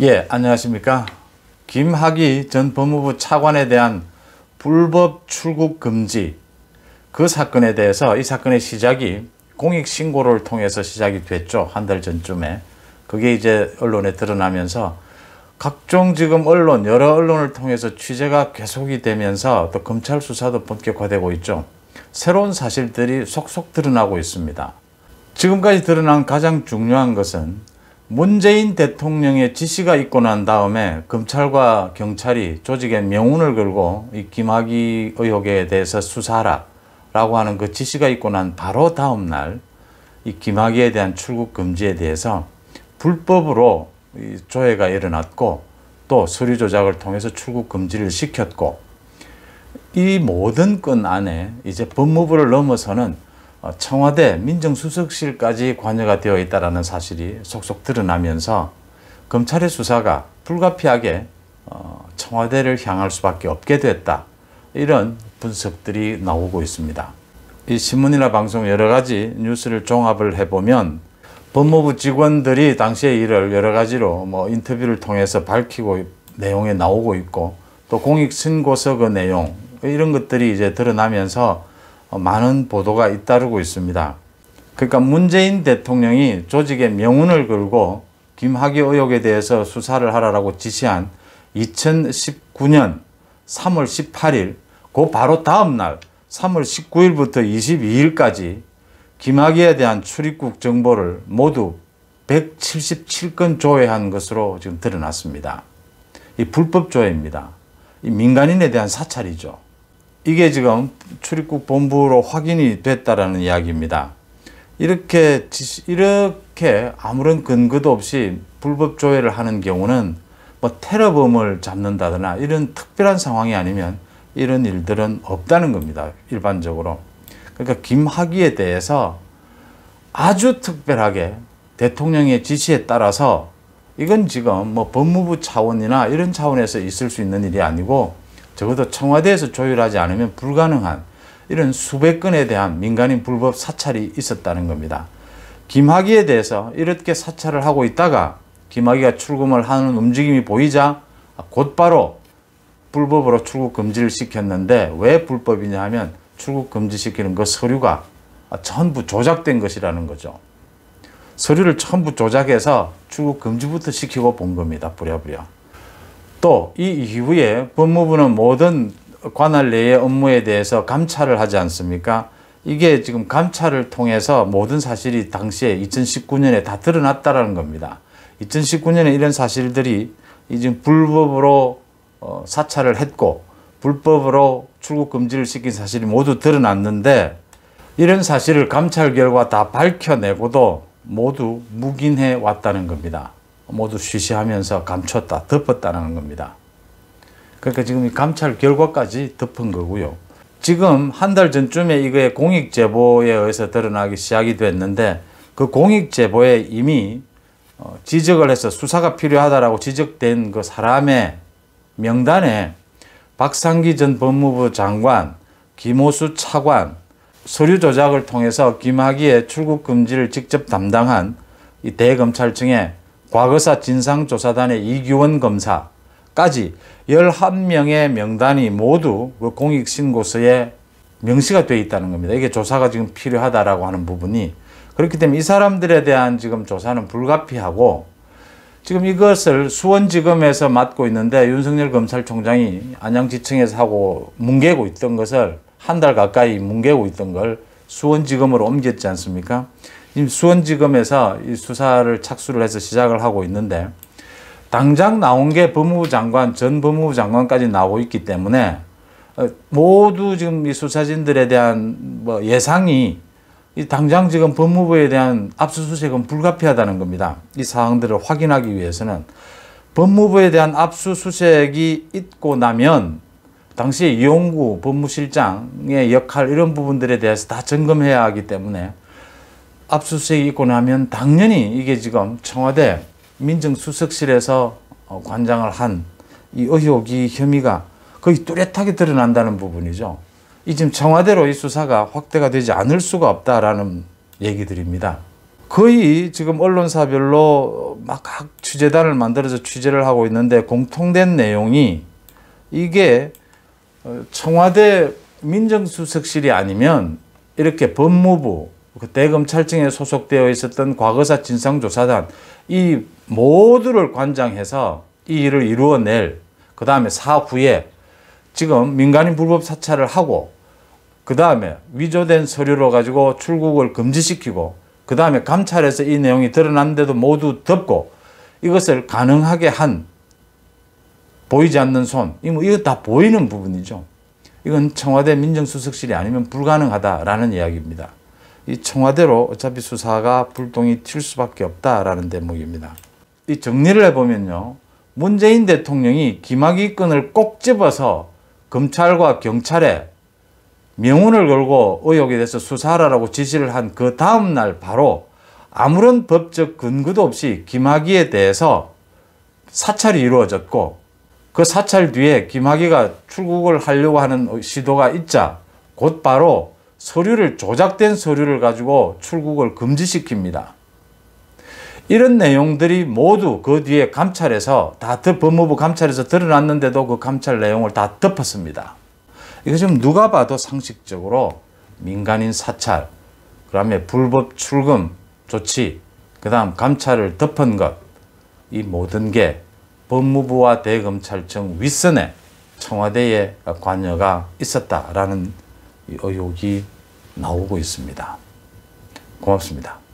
예, 안녕하십니까. 김학의 전 법무부 차관에 대한 불법 출국 금지, 그 사건에 대해서 이 사건의 시작이 공익신고를 통해서 시작이 됐죠. 한 달 전쯤에. 그게 이제 언론에 드러나면서 각종 지금 언론, 여러 언론을 통해서 취재가 계속이 되면서 또 검찰 수사도 본격화되고 있죠. 새로운 사실들이 속속 드러나고 있습니다. 지금까지 드러난 가장 중요한 것은 문재인 대통령의 지시가 있고 난 다음에 검찰과 경찰이 조직의 명운을 걸고 이 김학의 의혹에 대해서 수사하라라고 하는 그 지시가 있고 난 바로 다음 날 이 김학의에 대한 출국 금지에 대해서 불법으로 이 조회가 일어났고 또 서류 조작을 통해서 출국 금지를 시켰고, 이 모든 건 안에 이제 법무부를 넘어서는 청와대 민정수석실까지 관여가 되어 있다는 사실이 속속 드러나면서 검찰의 수사가 불가피하게 청와대를 향할 수밖에 없게 됐다, 이런 분석들이 나오고 있습니다. 이 신문이나 방송 여러 가지 뉴스를 종합을 해보면 법무부 직원들이 당시의 일을 여러 가지로 인터뷰를 통해서 밝히고 내용에 나오고 있고, 또 공익신고서 그 내용 이런 것들이 이제 드러나면서 많은 보도가 잇따르고 있습니다. 그러니까 문재인 대통령이 조직의 명운을 걸고 김학의 의혹에 대해서 수사를 하라고 지시한 2019년 3월 18일, 그 바로 다음 날 3월 19일부터 22일까지 김학의에 대한 출입국 정보를 모두 177건 조회한 것으로 지금 드러났습니다. 이 불법 조회입니다. 이 민간인에 대한 사찰이죠. 이게 지금 출입국 본부로 확인이 됐다라는 이야기입니다. 이렇게 아무런 근거도 없이 불법 조회를 하는 경우는 테러범을 잡는다거나 이런 특별한 상황이 아니면 이런 일들은 없다는 겁니다, 일반적으로. 그러니까 김학의에 대해서 아주 특별하게 대통령의 지시에 따라서, 이건 지금 법무부 차원이나 이런 차원에서 있을 수 있는 일이 아니고 적어도 청와대에서 조율하지 않으면 불가능한 이런 수백 건에 대한 민간인 불법 사찰이 있었다는 겁니다. 김학의에 대해서 이렇게 사찰을 하고 있다가 김학의가 출금을 하는 움직임이 보이자 곧바로 불법으로 출국 금지를 시켰는데, 왜 불법이냐 하면 출국 금지시키는 그 서류가 전부 조작된 것이라는 거죠. 서류를 전부 조작해서 출국 금지부터 시키고 본 겁니다, 부랴부랴. 또 이 이후에 법무부는 모든 관할 내의 업무에 대해서 감찰을 하지 않습니까? 이게 지금 감찰을 통해서 모든 사실이 당시에 2019년에 다 드러났다는 겁니다. 2019년에 이런 사실들이 지금 불법으로 사찰을 했고 불법으로 출국 금지를 시킨 사실이 모두 드러났는데, 이런 사실을 감찰 결과 다 밝혀내고도 모두 묵인해 왔다는 겁니다. 모두 쉬쉬하면서 감췄다, 덮었다는 겁니다. 그러니까 지금 이 감찰 결과까지 덮은 거고요. 지금 한 달 전쯤에 이거의 공익제보에 의해서 드러나기 시작이 됐는데, 그 공익제보에 이미 지적을 해서 수사가 필요하다라고 지적된 그 사람의 명단에 박상기 전 법무부 장관, 김호수 차관, 서류 조작을 통해서 김학의의 출국 금지를 직접 담당한 이 대검찰청의 과거사 진상조사단의 이규원 검사까지 11명의 명단이 모두 그 공익신고서에 명시가 되어 있다는 겁니다. 이게 조사가 지금 필요하다라고 하는 부분이. 그렇기 때문에 이 사람들에 대한 지금 조사는 불가피하고, 지금 이것을 수원지검에서 맡고 있는데 윤석열 검찰총장이 안양지청에서 하고 뭉개고 있던 것을, 한 달 가까이 뭉개고 있던 걸 수원지검으로 옮겼지 않습니까? 지금 수원지검에서 이 수사를 착수를 해서 시작을 하고 있는데, 당장 나온 게 법무부 장관, 전 법무부 장관까지 나오고 있기 때문에 모두 지금 이 수사진들에 대한 예상이 당장 지금 법무부에 대한 압수수색은 불가피하다는 겁니다. 이 사항들을 확인하기 위해서는 법무부에 대한 압수수색이 있고 나면 당시에 이용구 법무실장의 역할, 이런 부분들에 대해서 다 점검해야 하기 때문에 압수수색이 있고 나면 당연히 이게 지금 청와대 민정수석실에서 관장을 한 이 의혹이, 혐의가 거의 뚜렷하게 드러난다는 부분이죠. 이 지금 청와대로 이 수사가 확대가 되지 않을 수가 없다라는 얘기들입니다. 거의 지금 언론사별로 막 각 취재단을 만들어서 취재를 하고 있는데 공통된 내용이 이게 청와대 민정수석실이 아니면 이렇게 법무부, 대검찰청에 소속되어 있었던 과거사 진상조사단 이 모두를 관장해서 이 일을 이루어낼, 그 다음에 사후에 지금 민간인 불법 사찰을 하고 그 다음에 위조된 서류로 가지고 출국을 금지시키고 그 다음에 감찰에서 이 내용이 드러났는데도 모두 덮고 이것을 가능하게 한 보이지 않는 손, 이거 다 보이는 부분이죠. 이건 청와대 민정수석실이 아니면 불가능하다라는 이야기입니다. 이 청와대로 어차피 수사가 불똥이 튈 수밖에 없다라는 대목입니다. 이 정리를 해보면요. 문재인 대통령이 김학의 건을 꼭 집어서 검찰과 경찰에 명운을 걸고 의혹에 대해서 수사하라고 지시를 한 그 다음날 바로 아무런 법적 근거도 없이 김학의에 대해서 사찰이 이루어졌고 그 사찰 뒤에 김학의가 출국을 하려고 하는 시도가 있자 곧바로 조작된 서류를 가지고 출국을 금지시킵니다. 이런 내용들이 모두 그 뒤에 감찰에서 법무부 감찰에서 드러났는데도 그 감찰 내용을 다 덮었습니다. 이거 지금 누가 봐도 상식적으로 민간인 사찰, 그 다음에 불법 출금 조치, 그 다음 감찰을 덮은 것, 이 모든 게 법무부와 대검찰청 윗선에 청와대의 관여가 있었다라는 의혹이 나오고 있습니다. 고맙습니다.